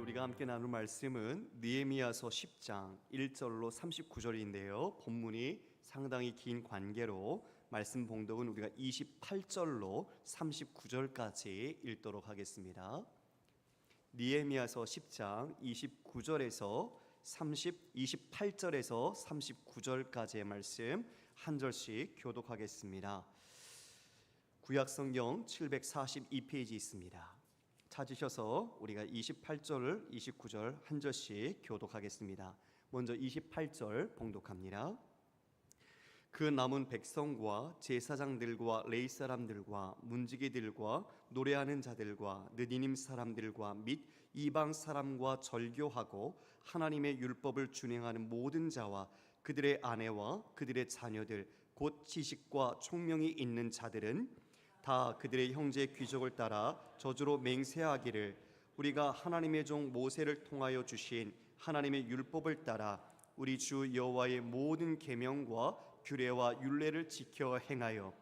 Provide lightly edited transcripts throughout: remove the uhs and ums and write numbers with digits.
우리가 함께 나눌 말씀은 느헤미야서 10장 1절로 39절인데요. 본문이 상당히 긴 관계로 말씀 봉독은 우리가 28절로 39절까지 읽도록 하겠습니다. 느헤미야서 10장 28절에서 39절까지의 말씀 한 절씩 교독하겠습니다. 구약성경 742페이지 있습니다. 찾으셔서 우리가 28절, 29절 한 절씩 교독하겠습니다. 먼저 28절 봉독합니다. 그 남은 백성과 제사장들과 레위 사람들과 문지기들과 노래하는 자들과 느디님 사람들과 및 이방 사람과 절교하고 하나님의 율법을 준행하는 모든 자와 그들의 아내와 그들의 자녀들 곧 지식과 총명이 있는 자들은 다 그들의 형제 귀족을 따라 저주로 맹세하기를 우리가 하나님의 종 모세를 통하여 주신 하나님의 율법을 따라 우리 주 여호와의 모든 계명과 규례와 율례를 지켜 행하여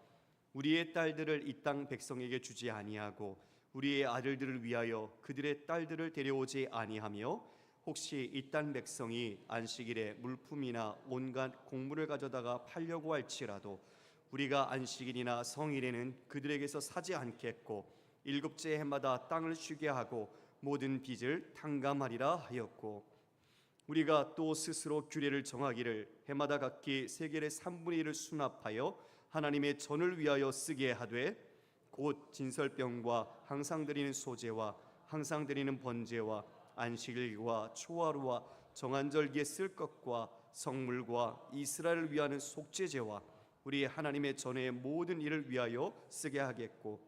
우리의 딸들을 이 땅 백성에게 주지 아니하고 우리의 아들들을 위하여 그들의 딸들을 데려오지 아니하며 혹시 이 땅 백성이 안식일에 물품이나 온갖 곡물을 가져다가 팔려고 할지라도 우리가 안식일이나 성일에는 그들에게서 사지 않겠고 일곱째 해마다 땅을 쉬게 하고 모든 빚을 탕감하리라 하였고 우리가 또 스스로 규례를 정하기를 해마다 각기 세겔의 3분의 1을 수납하여 하나님의 전을 위하여 쓰게 하되 곧 진설병과 항상 드리는 소제와 항상 드리는 번제와 안식일과 초하루와 정한절기에 쓸 것과 성물과 이스라엘을 위하는 속죄제와 우리 하나님의 전의 모든 일을 위하여 쓰게 하겠고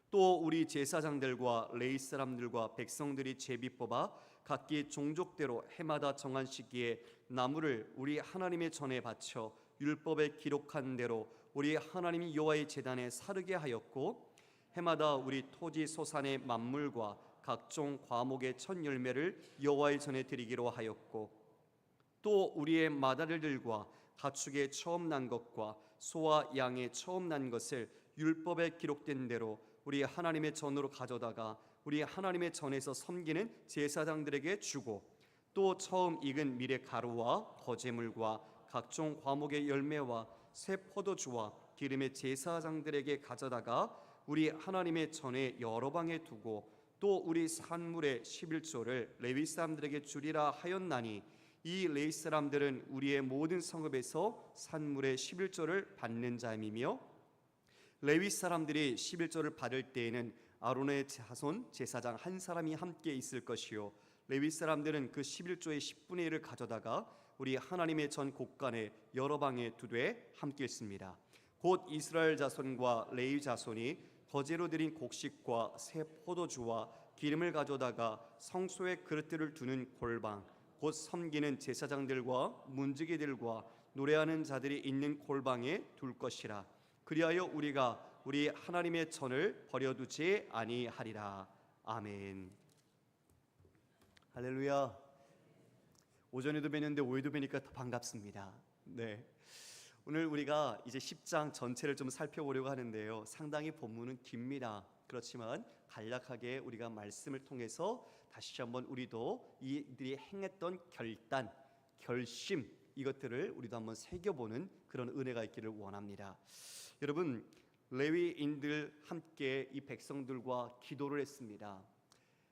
또 우리 제사장들과 레위 사람들과 백성들이 제비 뽑아 각기 종족대로 해마다 정한 시기에 나무를 우리 하나님의 전에 바쳐 율법에 기록한 대로 우리 하나님 여호와의 제단에 사르게 하였고 해마다 우리 토지 소산의 만물과 각종 과목의 첫 열매를 여호와의 전에 드리기로 하였고 또 우리의 맏아들들과 가축의 처음 난 것과 소와 양의 처음 난 것을 율법에 기록된 대로 우리 하나님의 전으로 가져다가 우리 하나님의 전에서 섬기는 제사장들에게 주고 또 처음 익은 밀의 가루와 거제물과 각종 과목의 열매와 새 포도주와 기름의 제사장들에게 가져다가 우리 하나님의 전에 여러 방에 두고 또 우리 산물의 11조를 레위 사람들에게 주리라 하였나니 이 레위 사람들은 우리의 모든 성읍에서 산물의 11조를 받는 자임이며 레위 사람들이 11조를 받을 때에는 아론의 자손 제사장 한 사람이 함께 있을 것이요 레위 사람들은 그 11조의 10분의 1을 가져다가 우리 하나님의 전 곳간에 여러 방에 두되 함께 있습니다. 곧 이스라엘 자손과 레위 자손이 거제로 드린 곡식과 새 포도주와 기름을 가져다가 성소의 그릇들을 두는 골방 곧 섬기는 제사장들과 문지기들과 노래하는 자들이 있는 골방에 둘 것이라. 그리하여 우리가 우리 하나님의 전을 버려두지 아니하리라. 아멘. 할렐루야. 오전에도 뵀는데 오후에도 뵈니까 더 반갑습니다. 네. 오늘 우리가 이제 10장 전체를 좀 살펴보려고 하는데요. 상당히 본문은 깁니다. 그렇지만 간략하게 우리가 말씀을 통해서 다시 한번 우리도 이들이 행했던 결단, 결심 이것들을 우리도 한번 새겨보는 그런 은혜가 있기를 원합니다. 여러분, 레위인들 함께 이 백성들과 기도를 했습니다.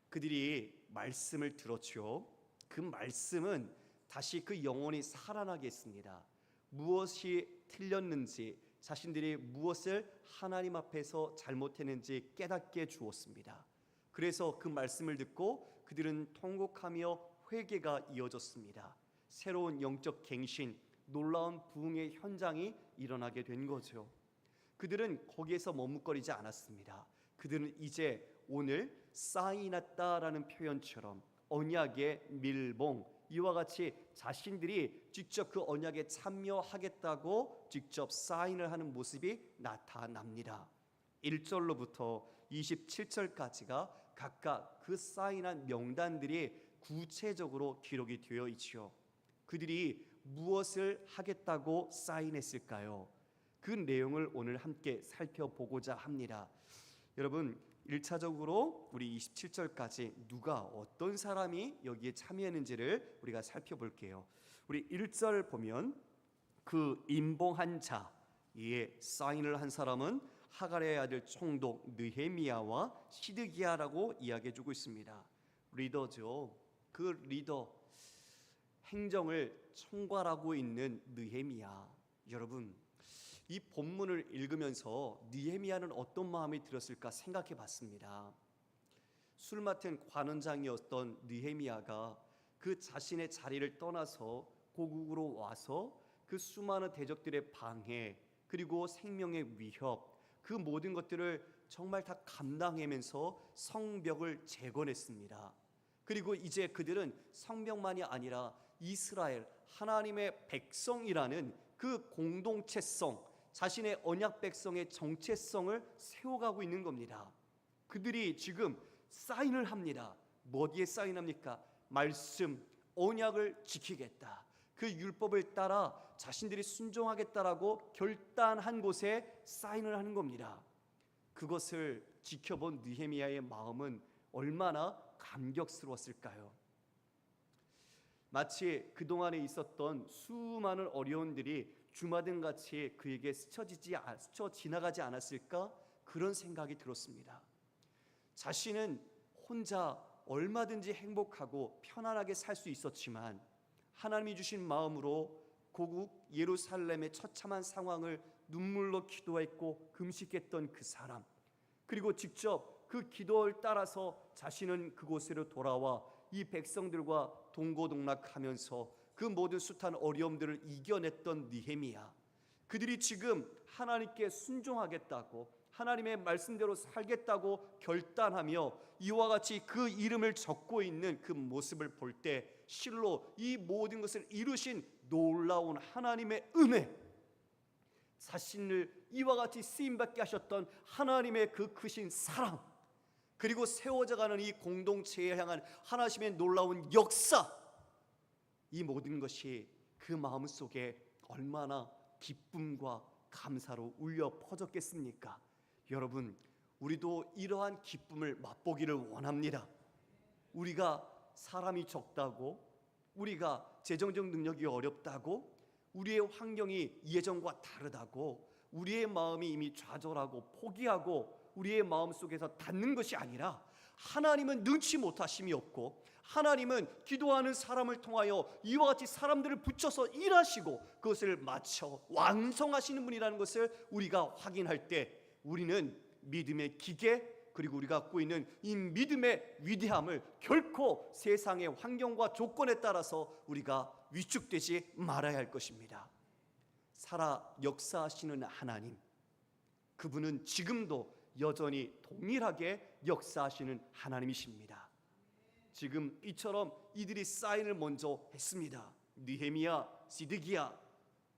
그들이 말씀을 들었죠. 그 말씀은 다시 그 영혼이 살아나게 했습니다. 무엇이 틀렸는지 자신들이 무엇을 하나님 앞에서 잘못했는지 깨닫게 주었습니다. 그래서 그 말씀을 듣고 그들은 통곡하며 회개가 이어졌습니다. 새로운 영적 갱신, 놀라운 부흥의 현장이 일어나게 된 거죠. 그들은 거기에서 머뭇거리지 않았습니다. 그들은 이제 오늘 쌍이 났다라는 표현처럼 언약의 밀봉, 이와 같이 자신들이 직접 그 언약에 참여하겠다고 직접 사인을 하는 모습이 나타납니다. 1절로부터 27절까지가 각각 그 사인한 명단들이 구체적으로 기록이 되어 있지요. 그들이 무엇을 하겠다고 사인했을까요? 그 내용을 오늘 함께 살펴보고자 합니다. 여러분, 1차적으로 우리 27절까지 누가 어떤 사람이 여기에 참여했는지를 우리가 살펴볼게요. 우리 1절 보면 그 임봉한 자, 이에 사인을 한 사람은 하갈의 아들 총독 느헤미야와 시드기야라고 이야기해주고 있습니다. 리더죠. 그 리더, 행정을 총괄하고 있는 느헤미야. 여러분, 이 본문을 읽으면서 느헤미야는 어떤 마음이 들었을까 생각해 봤습니다. 술 맡은 관원장이었던 느헤미야가 그 자신의 자리를 떠나서 고국으로 와서 그 수많은 대적들의 방해, 그리고 생명의 위협, 그 모든 것들을 정말 다 감당하면서 성벽을 재건했습니다. 그리고 이제 그들은 성벽만이 아니라 이스라엘 하나님의 백성이라는 그 공동체성, 자신의 언약 백성의 정체성을 세워가고 있는 겁니다. 그들이 지금 사인을 합니다. 뭐기에 사인합니까? 말씀, 언약을 지키겠다, 그 율법을 따라 자신들이 순종하겠다라고 결단한 곳에 사인을 하는 겁니다. 그것을 지켜본 느헤미야의 마음은 얼마나 감격스러웠을까요? 마치 그동안에 있었던 수많은 어려움들이 주마등같이 그에게 스쳐 지나가지 않았을까? 그런 생각이 들었습니다. 자신은 혼자 얼마든지 행복하고 편안하게 살 수 있었지만 하나님이 주신 마음으로 고국 예루살렘의 처참한 상황을 눈물로 기도했고 금식했던 그 사람, 그리고 직접 그 기도를 따라서 자신은 그곳으로 돌아와 이 백성들과 동고동락하면서 그 모든 숱한 어려움들을 이겨냈던 느헤미야, 그들이 지금 하나님께 순종하겠다고, 하나님의 말씀대로 살겠다고 결단하며 이와 같이 그 이름을 적고 있는 그 모습을 볼 때 실로 이 모든 것을 이루신 놀라운 하나님의 은혜, 자신을 이와 같이 쓰임받게 하셨던 하나님의 그 크신 사랑, 그리고 세워져가는 이 공동체에 향한 하나님의 놀라운 역사, 이 모든 것이 그 마음속에 얼마나 기쁨과 감사로 울려 퍼졌겠습니까? 여러분, 우리도 이러한 기쁨을 맛보기를 원합니다. 우리가 사람이 적다고, 우리가 재정적 능력이 어렵다고, 우리의 환경이 예전과 다르다고, 우리의 마음이 이미 좌절하고 포기하고 우리의 마음속에서 닿는 것이 아니라, 하나님은 능치 못하심이 없고 하나님은 기도하는 사람을 통하여 이와 같이 사람들을 붙여서 일하시고 그것을 마쳐 완성하시는 분이라는 것을 우리가 확인할 때 우리는 믿음의 기계, 그리고 우리가 갖고 있는 이 믿음의 위대함을 결코 세상의 환경과 조건에 따라서 우리가 위축되지 말아야 할 것입니다. 살아 역사하시는 하나님, 그분은 지금도 여전히 동일하게 역사하시는 하나님이십니다. 지금 이처럼 이들이 사인을 먼저 했습니다. 느헤미야, 시드기야,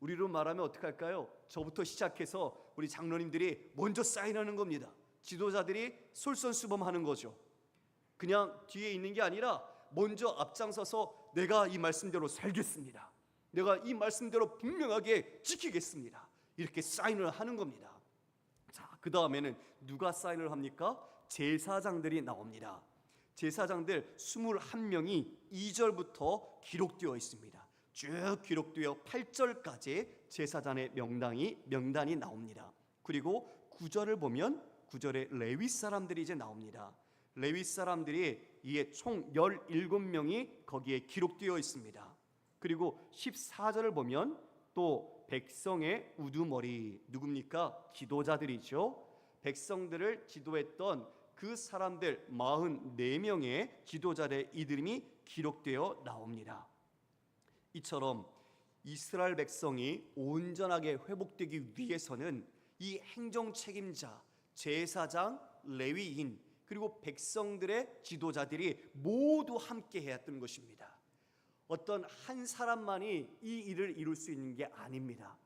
우리로 말하면 어떻게 할까요? 저부터 시작해서 우리 장로님들이 먼저 사인하는 겁니다. 지도자들이 솔선수범하는 거죠. 그냥 뒤에 있는 게 아니라 먼저 앞장서서 내가 이 말씀대로 살겠습니다, 내가 이 말씀대로 분명하게 지키겠습니다, 이렇게 사인을 하는 겁니다. 자, 그 다음에는 누가 사인을 합니까? 제사장들이 나옵니다. 제사장들 21명이 2절부터 기록되어 있습니다. 쭉 기록되어 8절까지 제사장의 명단이 나옵니다. 그리고 9절을 보면 9절에 레위 사람들이 이제 나옵니다. 레위 사람들이 이에 총 17명이 거기에 기록되어 있습니다. 그리고 14절을 보면 또 백성의 우두머리, 누굽니까? 지도자들이죠. 백성들을 지도했던 그 사람들 44명의 지도자의 이름이 기록되어 나옵니다. 이처럼 이스라엘 백성이 온전하게 회복되기 위해서는 이 행정 책임자, 제사장, 레위인, 그리고 백성들의 지도자들이 모두 함께 해야 했던 것입니다. 어떤 한 사람만이 이 일을 이룰 수 있는 게 아닙니다.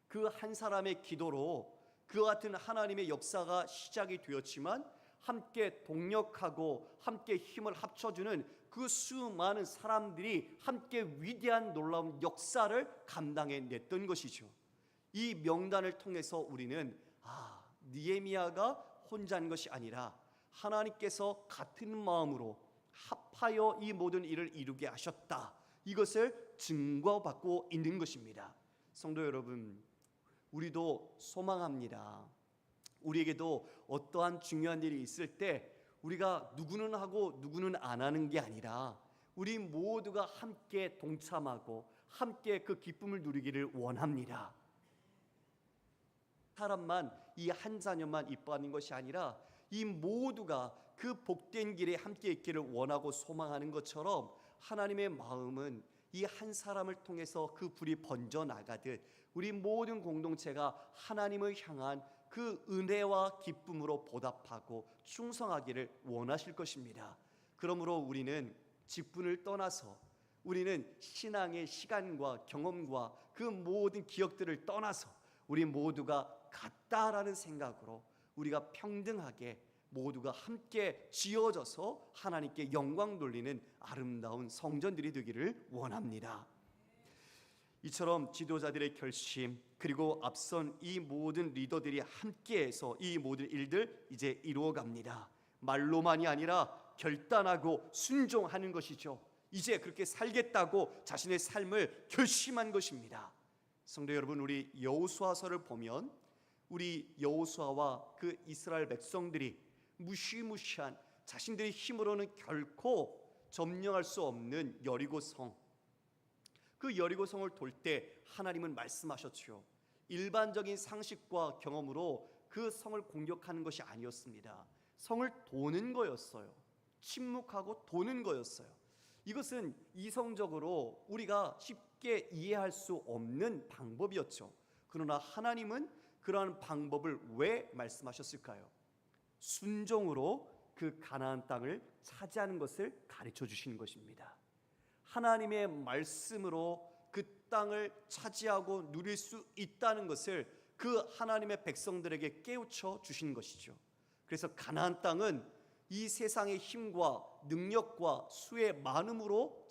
그 한 사람의 기도로 그 같은 하나님의 역사가 시작이 되었지만 함께 동력하고 함께 힘을 합쳐주는 그 수많은 사람들이 함께 위대한 놀라운 역사를 감당해냈던 것이죠. 이 명단을 통해서 우리는 느헤미야가 혼자인 것이 아니라 하나님께서 같은 마음으로 합하여 이 모든 일을 이루게 하셨다. 이것을 증거받고 있는 것입니다. 성도 여러분, 우리도 소망합니다. 우리에게도 어떠한 중요한 일이 있을 때 우리가 누구는 하고 누구는 안 하는 게 아니라 우리 모두가 함께 동참하고 함께 그 기쁨을 누리기를 원합니다. 사람만 이 한 자녀만 이뻐하는 것이 아니라 이 모두가 그 복된 길에 함께 있기를 원하고 소망하는 것처럼 하나님의 마음은 이 한 사람을 통해서 그 불이 번져 나가듯 우리 모든 공동체가 하나님을 향한 그 은혜와 기쁨으로 보답하고 충성하기를 원하실 것입니다. 그러므로 우리는 직분을 떠나서, 우리는 신앙의 시간과 경험과 그 모든 기억들을 떠나서 우리 모두가 같다라는 생각으로 우리가 평등하게 모두가 함께 지어져서 하나님께 영광 돌리는 아름다운 성전들이 되기를 원합니다. 이처럼 지도자들의 결심, 그리고 앞선 이 모든 리더들이 함께해서 이 모든 일들 이제 이루어갑니다. 말로만이 아니라 결단하고 순종하는 것이죠. 이제 그렇게 살겠다고 자신의 삶을 결심한 것입니다. 성도 여러분, 우리 여호수아서를 보면 우리 여호수아와 그 이스라엘 백성들이 무시무시한 자신들의 힘으로는 결코 점령할 수 없는 여리고성, 그 여리고성을 돌 때 하나님은 말씀하셨죠. 일반적인 상식과 경험으로 그 성을 공격하는 것이 아니었습니다. 성을 도는 거였어요. 침묵하고 도는 거였어요. 이것은 이성적으로 우리가 쉽게 이해할 수 없는 방법이었죠. 그러나 하나님은 그러한 방법을 왜 말씀하셨을까요? 순종으로 그 가나안 땅을 차지하는 것을 가르쳐 주시는 것입니다. 하나님의 말씀으로 그 땅을 차지하고 누릴 수 있다는 것을 그 하나님의 백성들에게 깨우쳐 주신 것이죠. 그래서 가나안 땅은 이 세상의 힘과 능력과 수의 많음으로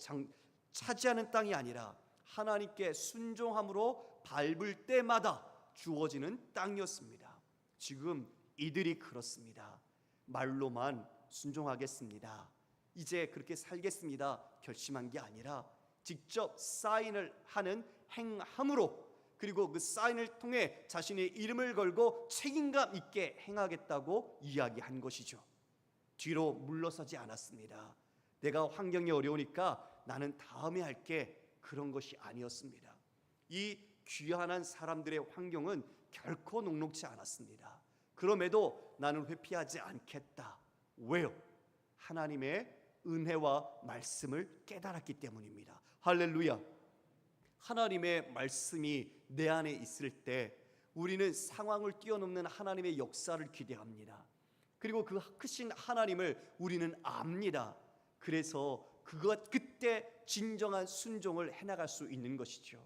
차지하는 땅이 아니라 하나님께 순종함으로 밟을 때마다 주어지는 땅이었습니다. 지금 이들이 그렇습니다. 말로만 순종하겠습니다, 이제 그렇게 살겠습니다 결심한 게 아니라 직접 사인을 하는 행함으로, 그리고 그 사인을 통해 자신의 이름을 걸고 책임감 있게 행하겠다고 이야기한 것이죠. 뒤로 물러서지 않았습니다. 내가 환경이 어려우니까 나는 다음에 할게, 그런 것이 아니었습니다. 이 귀한 사람들의 환경은 결코 녹록지 않았습니다. 그럼에도 나는 회피하지 않겠다. 왜요? 하나님의 은혜와 말씀을 깨달았기 때문입니다. 할렐루야. 하나님의 말씀이 내 안에 있을 때 우리는 상황을 뛰어넘는 하나님의 역사를 기대합니다. 그리고 그 크신 하나님을 우리는 압니다. 그래서 그때 진정한 순종을 해나갈 수 있는 것이죠.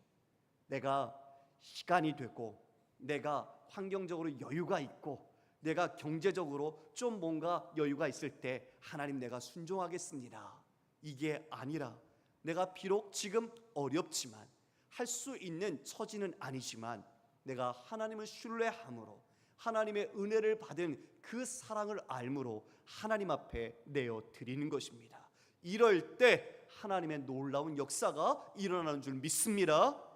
내가 시간이 되고 내가 환경적으로 여유가 있고 내가 경제적으로 좀 뭔가 여유가 있을 때 하나님 내가 순종하겠습니다, 이게 아니라 내가 비록 지금 어렵지만 할 수 있는 처지는 아니지만 내가 하나님을 신뢰함으로 하나님의 은혜를 받은 그 사랑을 알므로 하나님 앞에 내어 드리는 것입니다. 이럴 때 하나님의 놀라운 역사가 일어나는 줄 믿습니다.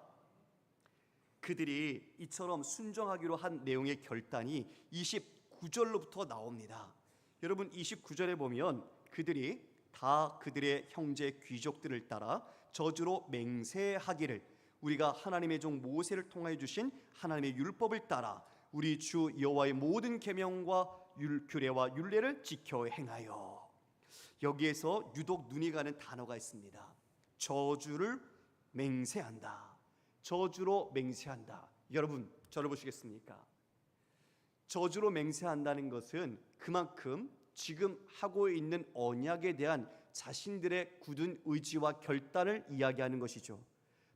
그들이 이처럼 순종하기로 한 내용의 결단이 29절로부터 나옵니다. 여러분 29절에 보면 그들이 다 그들의 형제 귀족들을 따라 저주로 맹세하기를, 우리가 하나님의 종 모세를 통하여 주신 하나님의 율법을 따라 우리 주 여호와의 모든 계명과 규례와 율례를 지켜 행하여. 여기에서 유독 눈이 가는 단어가 있습니다. 저주를 맹세한다. 저주로 맹세한다. 여러분 저를 보시겠습니까? 저주로 맹세한다는 것은 그만큼 지금 하고 있는 언약에 대한 자신들의 굳은 의지와 결단을 이야기하는 것이죠.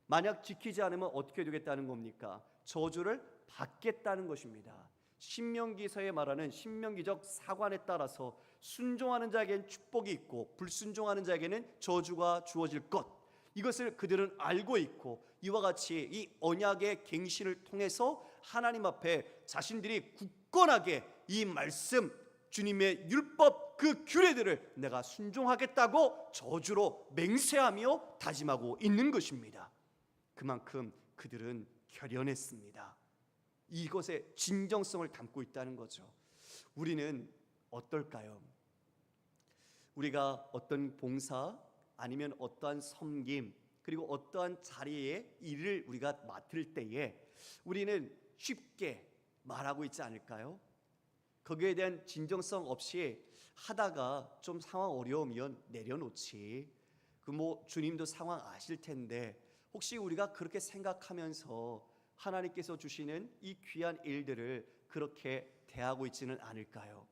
만약 지키지 않으면 어떻게 되겠다는 겁니까? 저주를 받겠다는 것입니다. 신명기서에 말하는 신명기적 사관에 따라서 순종하는 자에게는 축복이 있고 불순종하는 자에게는 저주가 주어질 것, 이것을 그들은 알고 있고 이와 같이 이 언약의 갱신을 통해서 하나님 앞에 자신들이 굳건하게 이 말씀 주님의 율법 그 규례들을 내가 순종하겠다고 저주로 맹세하며 다짐하고 있는 것입니다. 그만큼 그들은 결연했습니다. 이것의 진정성을 담고 있다는 거죠. 우리는 어떨까요? 우리가 어떤 봉사 아니면 어떠한 섬김 그리고 어떠한 자리에 일을 우리가 맡을 때에 우리는 쉽게 말하고 있지 않을까요? 거기에 대한 진정성 없이 하다가 좀 상황 어려우면 내려놓지. 주님도 상황 아실 텐데 혹시 우리가 그렇게 생각하면서 하나님께서 주시는 이 귀한 일들을 그렇게 대하고 있지는 않을까요?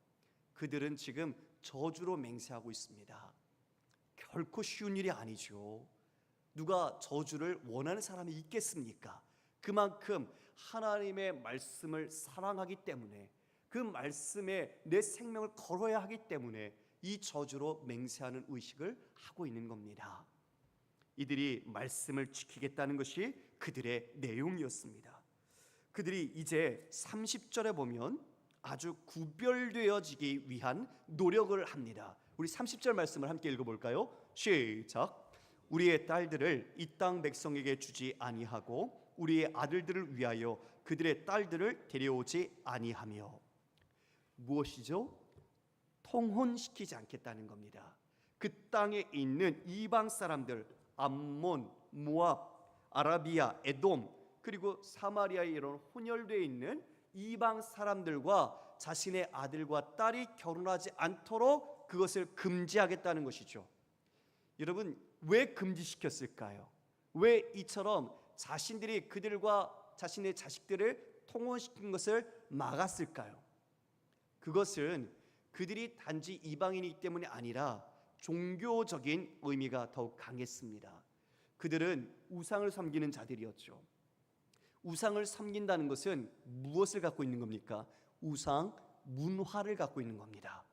그들은 지금 저주로 맹세하고 있습니다. 결코 쉬운 일이 아니죠. 누가 저주를 원하는 사람이 있겠습니까? 그만큼 하나님의 말씀을 사랑하기 때문에 그 말씀에 내 생명을 걸어야 하기 때문에 이 저주로 맹세하는 의식을 하고 있는 겁니다. 이들이 말씀을 지키겠다는 것이 그들의 내용이었습니다. 그들이 이제 30절에 보면 아주 구별되어지기 위한 노력을 합니다. 우리 30절 말씀을 함께 읽어볼까요? 시작. 우리의 딸들을 이 땅 백성에게 주지 아니하고 우리의 아들들을 위하여 그들의 딸들을 데려오지 아니하며. 무엇이죠? 통혼시키지 않겠다는 겁니다. 그 땅에 있는 이방 사람들, 암몬, 모압, 아라비아, 에돔 그리고 사마리아에 이런 혼혈되어 있는 이방 사람들과 자신의 아들과 딸이 결혼하지 않도록 그것을 금지하겠다는 것이죠. 여러분, 왜 금지시켰을까요? 왜 이처럼 자신들이 그들과 자신의 자식들을 통혼시킨 것을 막았을까요? 그것은 그들이 단지 이방인이기 때문이 아니라 종교적인 의미가 더욱 강했습니다. 그들은 우상을 섬기는 자들이었죠. 우상을 섬긴다는 것은 무엇을 갖고 있는 겁니까? 우상 문화를 갖고 있는 겁니다.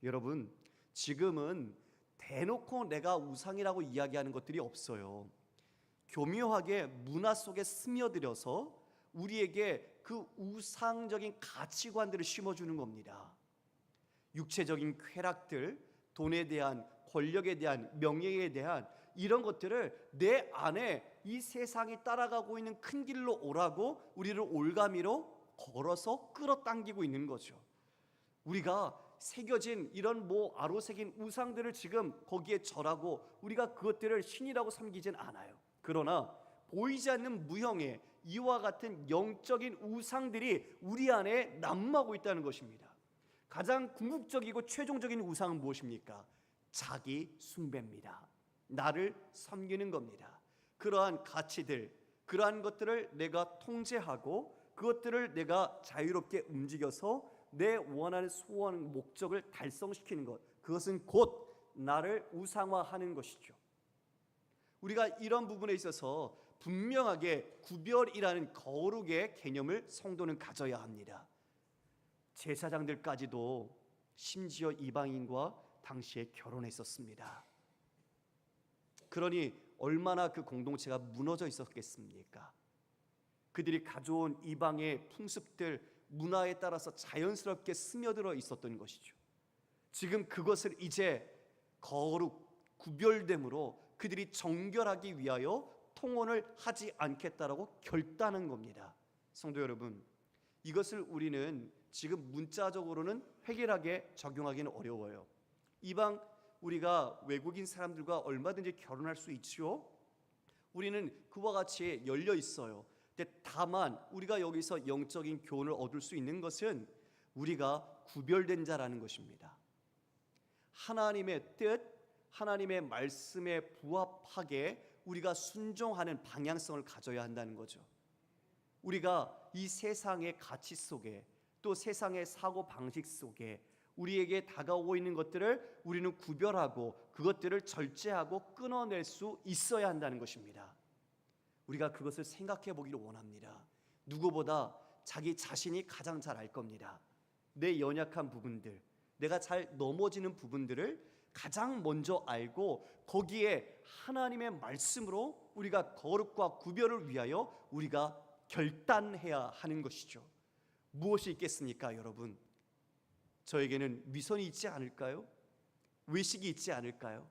여러분, 지금은 대놓고 내가 우상이라고 이야기하는 것들이 없어요. 교묘하게 문화 속에 스며들어서 우리에게 그 우상적인 가치관들을 심어주는 겁니다. 육체적인 쾌락들, 돈에 대한, 권력에 대한, 명예에 대한 이런 것들을 내 안에 이 세상이 따라가고 있는 큰 길로 오라고 우리를 올가미로 걸어서 끌어당기고 있는 거죠. 우리가 새겨진 이런 아로새긴 우상들을 지금 거기에 절하고 우리가 그것들을 신이라고 섬기진 않아요. 그러나 보이지 않는 무형의 이와 같은 영적인 우상들이 우리 안에 난무하고 있다는 것입니다. 가장 궁극적이고 최종적인 우상은 무엇입니까? 자기 숭배입니다. 나를 섬기는 겁니다. 그러한 가치들, 그러한 것들을 내가 통제하고 그것들을 내가 자유롭게 움직여서 내 원하는 소원, 목적을 달성시키는 것, 그것은 곧 나를 우상화하는 것이죠. 우리가 이런 부분에 있어서 분명하게 구별이라는 거룩의 개념을 성도는 가져야 합니다. 제사장들까지도 심지어 이방인과 당시에 결혼했었습니다. 그러니 얼마나 그 공동체가 무너져 있었겠습니까? 그들이 가져온 이방의 풍습들, 문화에 따라서 자연스럽게 스며들어 있었던 것이죠. 지금 그것을 이제 거룩, 구별됨으로 그들이 정결하기 위하여 통혼을 하지 않겠다라고 결단한 겁니다. 성도 여러분, 이것을 우리는 지금 문자적으로는 획일하게 적용하기는 어려워요. 이방 우리가 외국인 사람들과 얼마든지 결혼할 수 있지요. 우리는 그와 같이 열려 있어요. 근데 다만 우리가 여기서 영적인 교훈을 얻을 수 있는 것은 우리가 구별된 자라는 것입니다. 하나님의 뜻, 하나님의 말씀에 부합하게 우리가 순종하는 방향성을 가져야 한다는 거죠. 우리가 이 세상의 가치 속에 또 세상의 사고 방식 속에 우리에게 다가오고 있는 것들을 우리는 구별하고 그것들을 절제하고 끊어낼 수 있어야 한다는 것입니다. 우리가 그것을 생각해 보기를 원합니다. 누구보다 자기 자신이 가장 잘 알 겁니다. 내 연약한 부분들, 내가 잘 넘어지는 부분들을 가장 먼저 알고 거기에 하나님의 말씀으로 우리가 거룩과 구별을 위하여 우리가 결단해야 하는 것이죠. 무엇이 있겠습니까, 여러분? 저에게는 위선이 있지 않을까요? 외식이 있지 않을까요?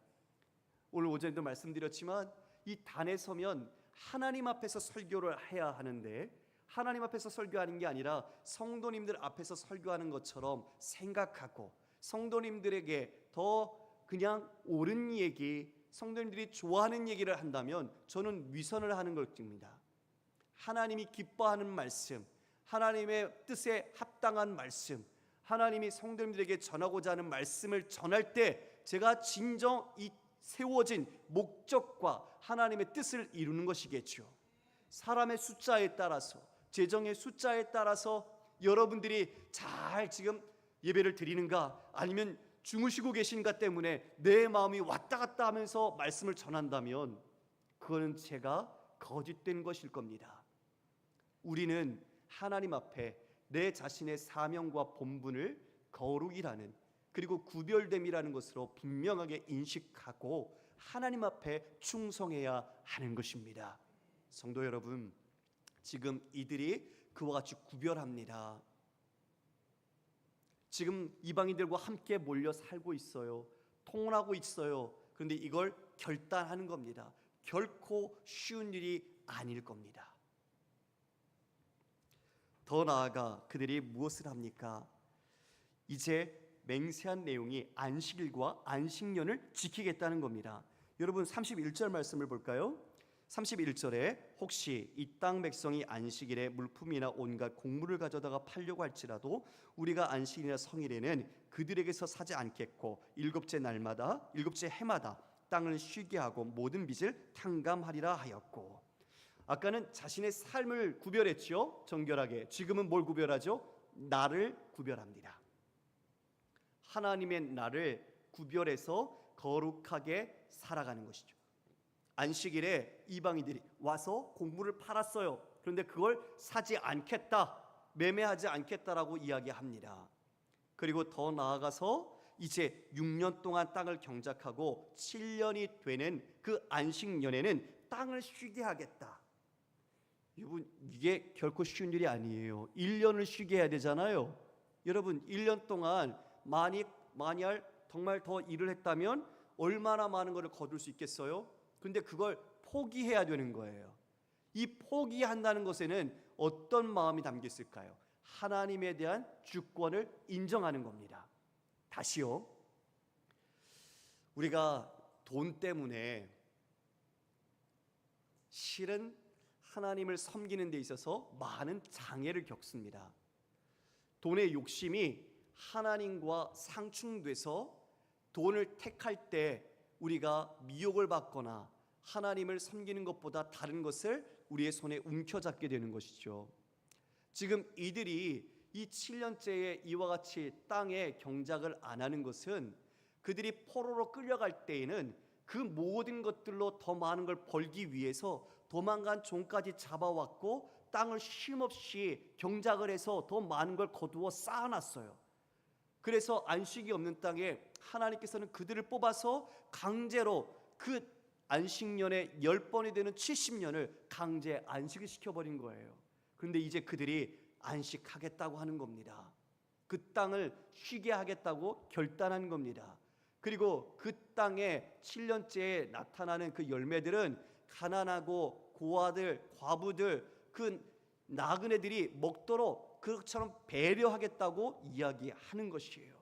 오늘 오전에도 말씀드렸지만 이 단에 서면 하나님 앞에서 설교를 해야 하는데 하나님 앞에서 설교하는 게 아니라 성도님들 앞에서 설교하는 것처럼 생각하고 성도님들에게 더 그냥 옳은 얘기, 성도님들이 좋아하는 얘기를 한다면 저는 위선을 하는 것입니다. 하나님이 기뻐하는 말씀, 하나님의 뜻에 합당한 말씀, 하나님이 성도님들에게 전하고자 하는 말씀을 전할 때 제가 진정 이 세워진 목적과 하나님의 뜻을 이루는 것이겠죠. 사람의 숫자에 따라서, 재정의 숫자에 따라서 여러분들이 잘 지금 예배를 드리는가 아니면 주무시고 계신가 때문에 내 마음이 왔다 갔다 하면서 말씀을 전한다면 그거는 제가 거짓된 것일 겁니다. 우리는 하나님 앞에 내 자신의 사명과 본분을 거룩이라는 그리고 구별됨이라는 것으로 분명하게 인식하고 하나님 앞에 충성해야 하는 것입니다. 성도 여러분, 지금 이들이 그와 같이 구별합니다. 지금 이방인들과 함께 몰려 살고 있어요. 통혼하고 있어요. 그런데 이걸 결단하는 겁니다. 결코 쉬운 일이 아닐 겁니다. 더 나아가 그들이 무엇을 합니까? 이제 맹세한 내용이 안식일과 안식년을 지키겠다는 겁니다. 여러분 31절 말씀을 볼까요? 31절에 혹시 이 땅 백성이 안식일에 물품이나 온갖 곡물을 가져다가 팔려고 할지라도 우리가 안식일이나 성일에는 그들에게서 사지 않겠고 일곱째 해마다 땅을 쉬게 하고 모든 빚을 탕감하리라 하였고. 아까는 자신의 삶을 구별했죠, 정결하게. 지금은 뭘 구별하죠? 나를 구별합니다. 하나님의 나를 구별해서 거룩하게 살아가는 것이죠. 안식일에 이방인들이 와서 곡물을 팔았어요. 그런데 그걸 사지 않겠다, 매매하지 않겠다라고 이야기합니다. 그리고 더 나아가서 이제 6년 동안 땅을 경작하고 7년이 되는 그 안식년에는 땅을 쉬게 하겠다. 여러분, 이게 결코 쉬운 일이 아니에요. 1년을 쉬게 해야 되잖아요. 여러분, 1년 동안 만약 정말 더 일을 했다면 얼마나 많은 것을 거둘 수 있겠어요? 근데 그걸 포기해야 되는 거예요. 이 포기한다는 것에는 어떤 마음이 담겨 있을까요? 하나님에 대한 주권을 인정하는 겁니다. 다시요, 우리가 돈 때문에 실은 하나님을 섬기는 데 있어서 많은 장애를 겪습니다. 돈의 욕심이 하나님과 상충돼서 돈을 택할 때 우리가 미혹을 받거나 하나님을 섬기는 것보다 다른 것을 우리의 손에 움켜잡게 되는 것이죠. 지금 이들이 이 7년째에 이와 같이 땅에 경작을 안 하는 것은 그들이 포로로 끌려갈 때에는 그 모든 것들로 더 많은 걸 벌기 위해서 도망간 종까지 잡아왔고 땅을 쉼없이 경작을 해서 더 많은 걸 거두어 쌓아놨어요. 그래서 안식이 없는 땅에 하나님께서는 그들을 뽑아서 강제로 그 안식년의 10번이 되는 70년을 강제 안식을 시켜버린 거예요. 그런데 이제 그들이 안식하겠다고 하는 겁니다. 그 땅을 쉬게 하겠다고 결단한 겁니다. 그리고 그 땅에 7년째에 나타나는 그 열매들은 가난하고 고아들, 과부들, 그 나그네들이 먹도록 그처럼 배려하겠다고 이야기하는 것이에요.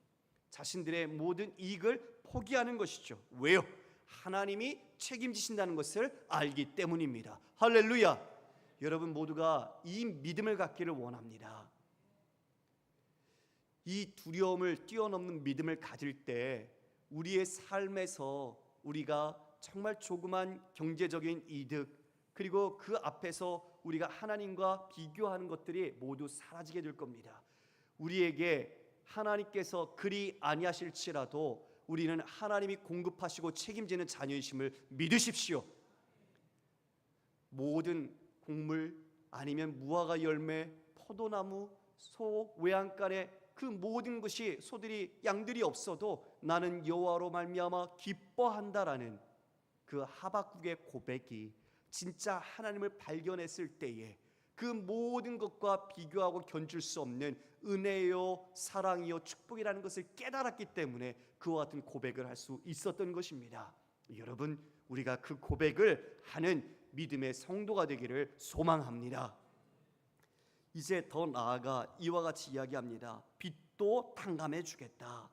자신들의 모든 이익을 포기하는 것이죠. 왜요? 하나님이 책임지신다는 것을 알기 때문입니다. 할렐루야! 여러분 모두가 이 믿음을 갖기를 원합니다. 이 두려움을 뛰어넘는 믿음을 가질 때 우리의 삶에서 우리가 정말 조그만 경제적인 이득, 그리고 그 앞에서 우리가 하나님과 비교하는 것들이 모두 사라지게 될 겁니다. 우리에게 하나님께서 그리 아니하실지라도 우리는 하나님이 공급하시고 책임지는 자녀이심을 믿으십시오. 모든 곡물 아니면 무화과 열매, 포도나무, 소, 외양간에 그 모든 것이 소들이 양들이 없어도 나는 여호와로 말미암아 기뻐한다라는 그 하박국의 고백이 진짜 하나님을 발견했을 때에 그 모든 것과 비교하고 견줄 수 없는 은혜요, 사랑이요, 축복이라는 것을 깨달았기 때문에 그와 같은 고백을 할 수 있었던 것입니다. 여러분, 우리가 그 고백을 하는 믿음의 성도가 되기를 소망합니다. 이제 더 나아가 이와 같이 이야기합니다. 빚도 탕감해 주겠다.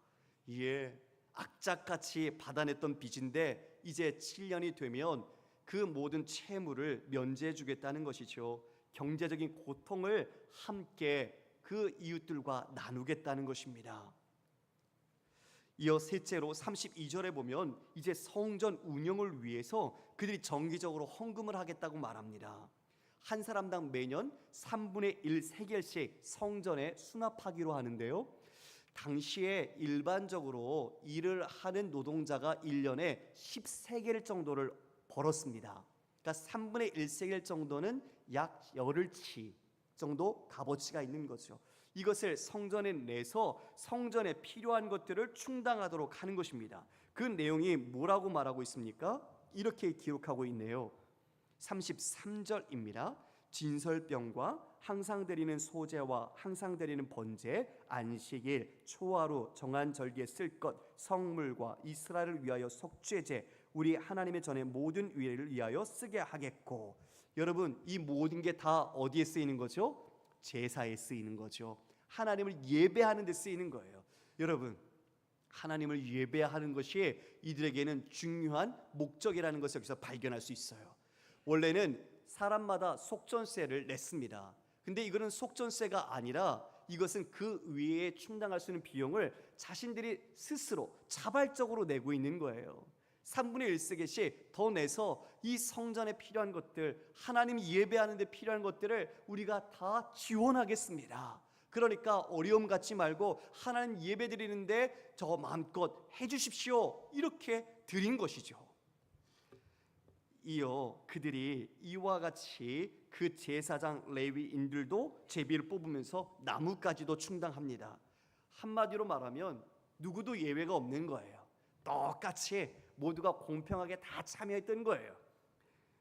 예, 악착같이 받아냈던 빚인데 이제 7년이 되면 그 모든 채무를 면제해 주겠다는 것이죠. 경제적인 고통을 함께 그 이웃들과 나누겠다는 것입니다. 이어 셋째로 32절에 보면 이제 성전 운영을 위해서 그들이 정기적으로 헌금을 하겠다고 말합니다. 한 사람당 매년 3분의 1 세겔씩 성전에 수납하기로 하는데요, 당시에 일반적으로 일을 하는 노동자가 1년에 10세겔 정도를 벌었습니다. 그러니까 3분의 1 세겔 정도는 약 열흘치 정도 값어치가 있는 거죠. 이것을 성전에 내서 성전에 필요한 것들을 충당하도록 하는 것입니다. 그 내용이 뭐라고 말하고 있습니까? 이렇게 기록하고 있네요. 33절입니다. 진설병과 항상 드리는 소제와 항상 드리는 번제, 안식일, 초하루, 정한 절기에 쓸 것, 성물과 이스라엘을 위하여 속죄제, 우리 하나님의 전에 모든 의례를 위하여 쓰게 하겠고. 여러분, 이 모든 게 다 어디에 쓰이는 거죠? 제사에 쓰이는 거죠. 하나님을 예배하는 데 쓰이는 거예요. 여러분, 하나님을 예배하는 것이 이들에게는 중요한 목적이라는 것을 여기서 발견할 수 있어요. 원래는 사람마다 속전세를 냈습니다. 근데 이거는 속전세가 아니라 이것은 그 위에 충당할 수 있는 비용을 자신들이 스스로 자발적으로 내고 있는 거예요. 3분의 1세겔씩 더 내서 이 성전에 필요한 것들, 하나님 예배하는 데 필요한 것들을 우리가 다 지원하겠습니다. 그러니까 어려움 갖지 말고 하나님 예배 드리는데 저 마음껏 해주십시오, 이렇게 드린 것이죠. 이어 그들이 이와 같이 그 제사장 레위인들도 제비를 뽑으면서 나무까지도 충당합니다. 한마디로 말하면 누구도 예외가 없는 거예요. 똑같이 모두가 공평하게 다 참여했던 거예요.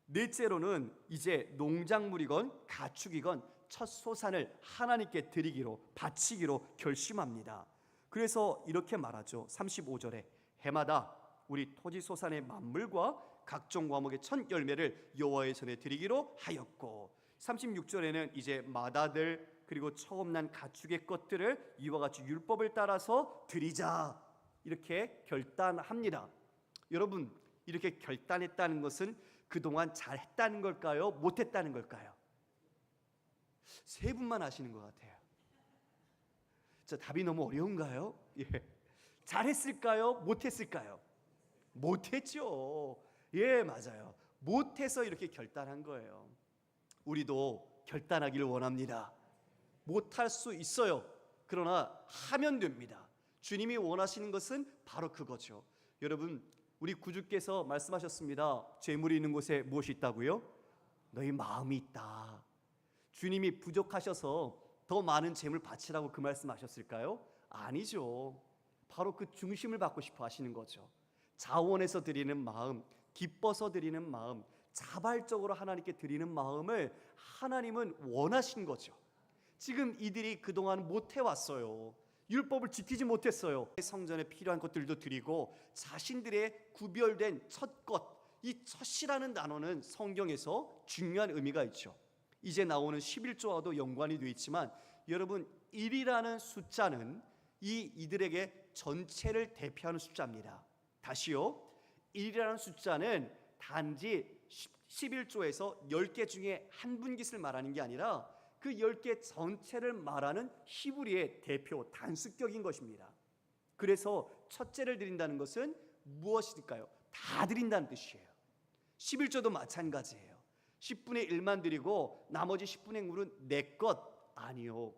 넷째로는 이제 농작물이건 가축이건 첫 소산을 하나님께 드리기로, 바치기로 결심합니다. 그래서 이렇게 말하죠. 35절에 해마다 우리 토지 소산의 만물과 각종 과목의 첫 열매를 여호와의 전에 드리기로 하였고, 36절에는 이제 마다들 그리고 처음 난 가축의 것들을 이와 같이 율법을 따라서 드리자, 이렇게 결단합니다. 여러분, 이렇게 결단했다는 것은 그동안 잘했다는 걸까요? 못했다는 걸까요? 세 분만 아시는 것 같아요. 저 답이 너무 어려운가요? 예. 잘했을까요? 못했을까요? 못했죠. 예, 맞아요. 못해서 이렇게 결단한 거예요. 우리도 결단하기를 원합니다. 못할 수 있어요. 그러나 하면 됩니다. 주님이 원하시는 것은 바로 그거죠. 여러분, 우리 구주께서 말씀하셨습니다. 재물이 있는 곳에 무엇이 있다고요? 너희 마음이 있다. 주님이 부족하셔서 더 많은 재물 바치라고 그 말씀하셨을까요? 아니죠. 바로 그 중심을 받고 싶어 하시는 거죠. 자원해서 드리는 마음, 기뻐서 드리는 마음, 자발적으로 하나님께 드리는 마음을 하나님은 원하신 거죠. 지금 이들이 그동안 못해왔어요. 율법을 지키지 못했어요. 성전에 필요한 것들도 드리고 자신들의 구별된 첫 것, 이 첫이라는 단어는 성경에서 중요한 의미가 있죠. 이제 나오는 11조와도 연관이 되어 있지만 여러분, 1이라는 숫자는 이들에게 전체를 대표하는 숫자입니다. 다시요, 1이라는 숫자는 단지 11조에서 10개 중에 한 분깃을 말하는 게 아니라 그 10개 전체를 말하는 히브리의 대표 단수격인 것입니다. 그래서 첫째를 드린다는 것은 무엇일까요? 다 드린다는 뜻이에요. 11조도 마찬가지예요. 10분의 1만 드리고 나머지 10분의 9는 내 것 아니요.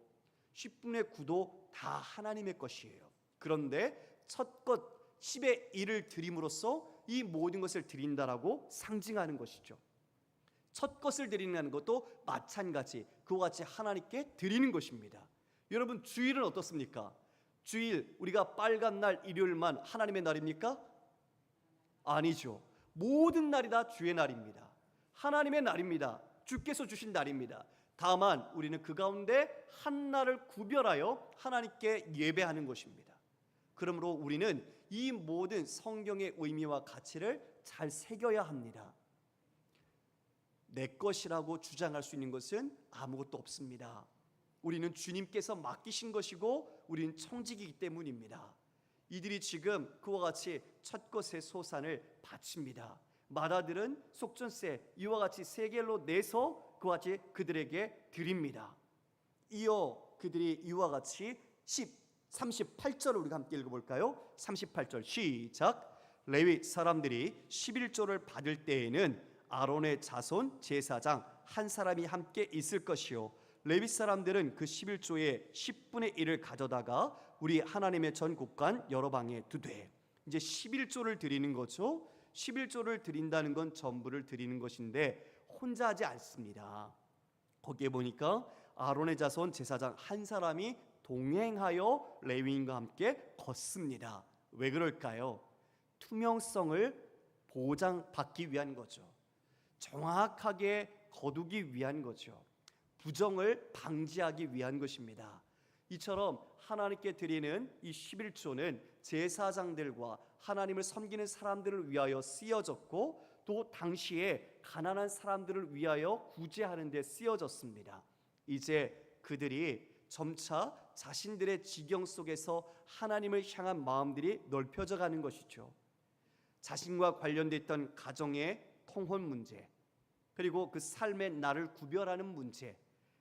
10분의 9도 다 하나님의 것이에요. 그런데 첫 것 10의 1을 드림으로써 이 모든 것을 드린다라고 상징하는 것이죠. 첫 것을 드리는 것도 마찬가지 그와 같이 하나님께 드리는 것입니다. 여러분, 주일은 어떻습니까? 주일, 우리가 빨간 날 일요일만 하나님의 날입니까? 아니죠. 모든 날이 다 주의 날입니다. 하나님의 날입니다. 주께서 주신 날입니다. 다만 우리는 그 가운데 한 날을 구별하여 하나님께 예배하는 것입니다. 그러므로 우리는 이 모든 성경의 의미와 가치를 잘 새겨야 합니다. 내 것이라고 주장할 수 있는 것은 아무것도 없습니다. 우리는 주님께서 맡기신 것이고 우리는 청지기이기 때문입니다. 이들이 지금 그와 같이 첫 것의 소산을 바칩니다. 마다들은 속전세 이와 같이 세겔로 내서 그와 같이 그들에게 드립니다. 이어 그들이 이와 같이 38절을 우리가 함께 읽어볼까요? 38절 시작. 레위 사람들이 11조를 받을 때에는 아론의 자손 제사장 한 사람이 함께 있을 것이요 레위 사람들은 그 11조의 10분의 1을 가져다가 우리 하나님의 전국관 여러 방에 두되. 이제 11조를 드리는 거죠. 11조를 드린다는 건 전부를 드리는 것인데 혼자 하지 않습니다. 거기에 보니까 아론의 자손 제사장 한 사람이 동행하여 레위인과 함께 걷습니다. 왜 그럴까요? 투명성을 보장받기 위한 거죠. 정확하게 거두기 위한 거죠. 부정을 방지하기 위한 것입니다. 이처럼 하나님께 드리는 이 11조는 제사장들과 하나님을 섬기는 사람들을 위하여 쓰여졌고 또 당시에 가난한 사람들을 위하여 구제하는 데 쓰여졌습니다. 이제 그들이 점차 자신들의 지경 속에서 하나님을 향한 마음들이 넓혀져 가는 것이죠. 자신과 관련됐던 가정의 통혼 문제, 그리고 그 삶의 날을 구별하는 문제,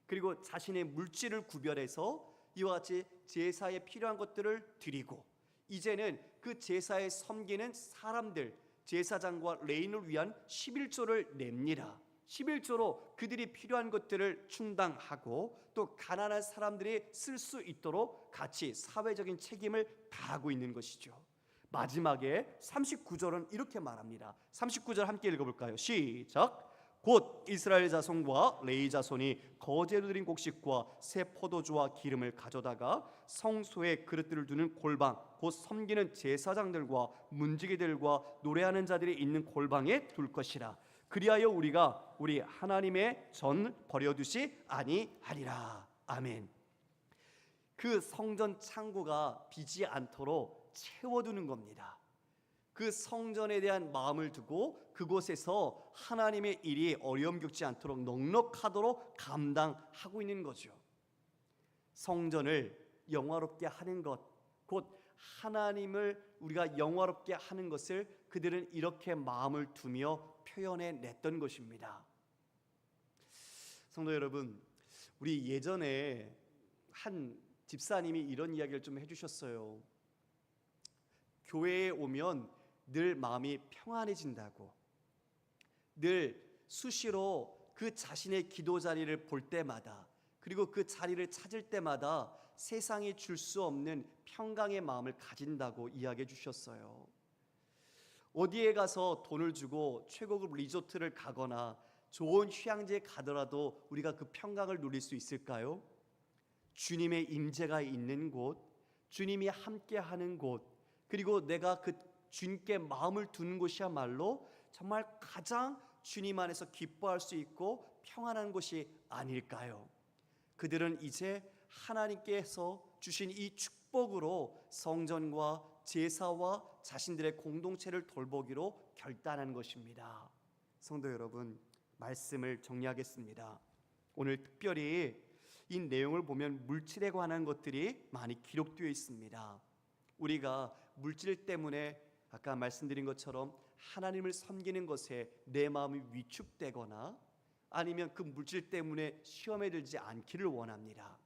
그리고 자신의 물질을 구별해서 이와 같이 제사에 필요한 것들을 드리고 이제는 그 제사에 섬기는 사람들, 제사장과 레인을 위한 11조를 냅니다. 11조로 그들이 필요한 것들을 충당하고 또 가난한 사람들이 쓸 수 있도록 같이 사회적인 책임을 다하고 있는 것이죠. 마지막에 39절은 이렇게 말합니다. 39절 함께 읽어볼까요? 시작. 곧 이스라엘 자손과 레위 자손이 거제로 드린 곡식과 새 포도주와 기름을 가져다가 성소에 그릇들을 두는 골방, 곧 섬기는 제사장들과 문지기들과 노래하는 자들이 있는 골방에 둘 것이라. 그리하여 우리가 우리 하나님의 전 버려두지 아니하리라. 아멘. 그 성전 창고가 비지 않도록 채워두는 겁니다. 그 성전에 대한 마음을 두고 그곳에서 하나님의 일이 어려움 겪지 않도록 넉넉하도록 감당하고 있는 거죠. 성전을 영화롭게 하는 것, 곧 하나님을 우리가 영화롭게 하는 것을 그들은 이렇게 마음을 두며 표현해 냈던 것입니다. 성도 여러분, 우리 예전에 한 집사님이 이런 이야기를 좀 해주셨어요. 교회에 오면 늘 마음이 평안해진다고, 늘 수시로 그 자신의 기도 자리를 볼 때마다, 그리고 그 자리를 찾을 때마다 세상이 줄 수 없는 평강의 마음을 가진다고 이야기해 주셨어요. 어디에 가서 돈을 주고 최고급 리조트를 가거나 좋은 휴양지에 가더라도 우리가 그 평강을 누릴 수 있을까요? 주님의 임재가 있는 곳, 주님이 함께하는 곳, 그리고 내가 그 주님께 마음을 두는 곳이야말로 정말 가장 주님 안에서 기뻐할 수 있고 평안한 곳이 아닐까요? 그들은 이제 하나님께서 주신 이 축복으로 성전과 제사와 자신들의 공동체를 돌보기로 결단한 것입니다. 성도 여러분, 말씀을 정리하겠습니다. 오늘 특별히 이 내용을 보면 물질에 관한 것들이 많이 기록되어 있습니다. 우리가 물질 때문에 아까 말씀드린 것처럼 하나님을 섬기는 것에 내 마음이 위축되거나 아니면 그 물질 때문에 시험에 들지 않기를 원합니다.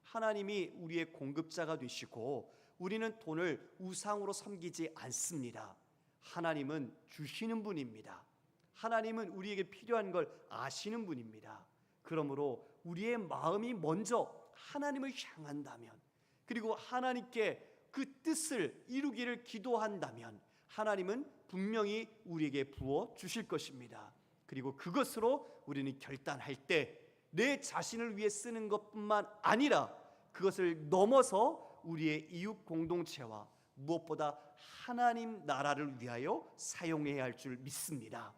하나님이 우리의 공급자가 되시고 우리는 돈을 우상으로 섬기지 않습니다. 하나님은 주시는 분입니다. 하나님은 우리에게 필요한 걸 아시는 분입니다. 그러므로 우리의 마음이 먼저 하나님을 향한다면, 그리고 하나님께 그 뜻을 이루기를 기도한다면 하나님은 분명히 우리에게 부어 주실 것입니다. 그리고 그것으로 우리는 결단할 때 내 자신을 위해 쓰는 것뿐만 아니라 그것을 넘어서 우리의 이웃 공동체와 무엇보다 하나님 나라를 위하여 사용해야 할 줄 믿습니다.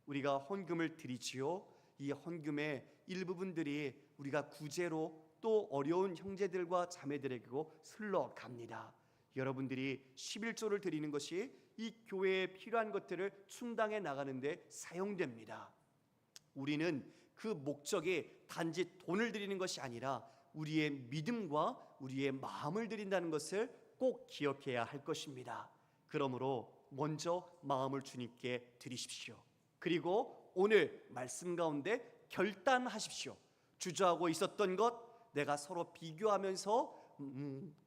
우리가 헌금을 드리지요. 이 헌금의 일부분들이 우리가 구제로 또 어려운 형제들과 자매들에게로 흘러갑니다. 여러분들이 11조를 드리는 것이 이 교회에 필요한 것들을 충당해 나가는 데 사용됩니다. 우리는 그 목적이 단지 돈을 드리는 것이 아니라 우리의 믿음과 우리의 마음을 드린다는 것을 꼭 기억해야 할 것입니다. 그러므로 먼저 마음을 주님께 드리십시오. 그리고 오늘 말씀 가운데 결단하십시오. 주저하고 있었던 것, 내가 서로 비교하면서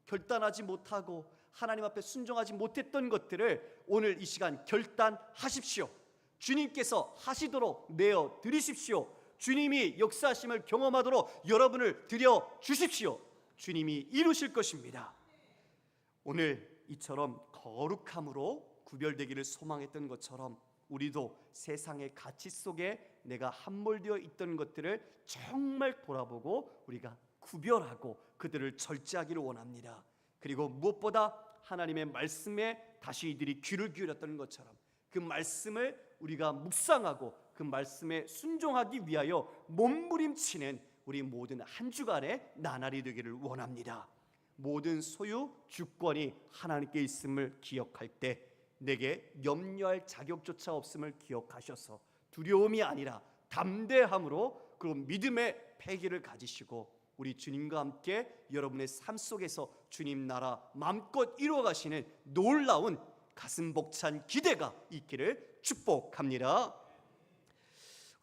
결단하지 못하고 하나님 앞에 순종하지 못했던 것들을 오늘 이 시간 결단하십시오. 주님께서 하시도록 내어 드리십시오. 주님이 역사하심을 경험하도록 여러분을 드려 주십시오. 주님이 이루실 것입니다. 오늘 이처럼 거룩함으로 구별되기를 소망했던 것처럼 우리도 세상의 가치 속에 내가 함몰되어 있던 것들을 정말 돌아보고 우리가 구별하고 그들을 절제하기를 원합니다. 그리고 무엇보다 하나님의 말씀에 다시 이들이 귀를 기울였던 것처럼 그 말씀을 우리가 묵상하고 그 말씀에 순종하기 위하여 몸부림치는 우리 모든 한 주간의 나날이 되기를 원합니다. 모든 소유 주권이 하나님께 있음을 기억할 때 내게 염려할 자격조차 없음을 기억하셔서 두려움이 아니라 담대함으로 그 믿음의 패기를 가지시고 우리 주님과 함께 여러분의 삶 속에서 주님 나라 마음껏 이루어가시는 놀라운 가슴 벅찬 기대가 있기를 축복합니다.